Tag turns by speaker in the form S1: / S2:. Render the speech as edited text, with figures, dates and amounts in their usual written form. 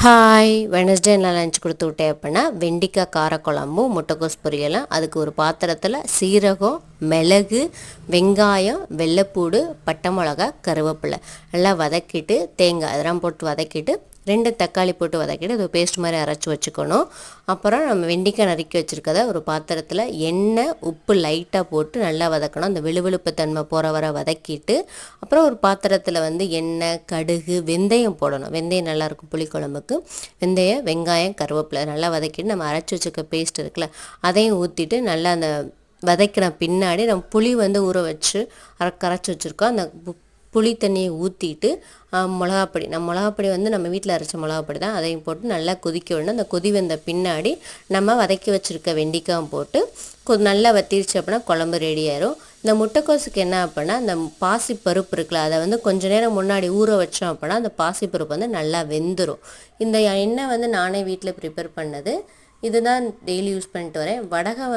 S1: Hi Wednesday நான் lunch கொடுத்து விட்டேன் அப்படின்னா வெண்டிக்காய் காரக்குழம்பும் முட்டைக்கோஸ் பொரியலும். அதுக்கு ஒரு பாத்திரத்தில் சீரகம், மிளகு, வெங்காயம், வெள்ளைப்பூடு, பட்டை மிளகா, கருவேப்பிலை எல்லாம் வதக்கிட்டு, தேங்காய் அதெல்லாம் போட்டு வதக்கிட்டு, 2 தக்காளி போட்டு வதக்கிட்டு அது பேஸ்ட் மாதிரி அரைச்சி வச்சுக்கணும். அப்புறம் நம்ம வெண்டிக்காய் நறுக்கி வச்சுருக்கத ஒரு பாத்திரத்தில் எண்ணெய், உப்பு லைட்டாக போட்டு நல்லா வதக்கணும். அந்த விழுவிழுப்பு தன்மை போகிற வர வதக்கிட்டு, அப்புறம் ஒரு பாத்திரத்தில் எண்ணெய், கடுகு, வெந்தயம் போடணும். வெந்தயம் நல்லாயிருக்கும் புளிக்குழம்புக்கு. வெந்தயம், வெங்காயம், கருவேப்பிலை நல்லா வதக்கிட்டு நம்ம அரைச்சி வச்சுருக்க பேஸ்ட் இருக்குல்ல அதையும் ஊற்றிட்டு நல்லா அந்த வதக்கின பின்னாடி நம்ம புளி ஊற வச்சு கரைச்சி வச்சுருக்கோம். அந்த புளி தண்ணியை ஊற்றிட்டு மிளகாப்பொடி மிளகாப்பொடி நம்ம வீட்டில் அரைச்ச மிளகாப்பொடி தான், அதையும் போட்டு நல்லா கொதிக்க விடணும். அந்த கொதி வந்த பின்னாடி நம்ம வதக்கி வச்சுருக்க வெண்டிக்காயும் போட்டு நல்லா வத்திருச்சு அப்படின்னா குழம்பு ரெடி ஆயிரும். இந்த முட்டைக்கோசுக்கு என்ன அப்படின்னா அந்த பாசிப்பருப்பு இருக்குல்ல அதை கொஞ்ச நேரம் முன்னாடி ஊற வச்சோம் அப்படின்னா அந்த பாசிப்பருப்பு நல்லா வெந்துடும். இந்த எண்ணெய் நானே வீட்டில் ப்ரிப்பேர் பண்ணது. இதுதான் டெய்லி யூஸ் பண்ணிட்டு வரேன். வடகை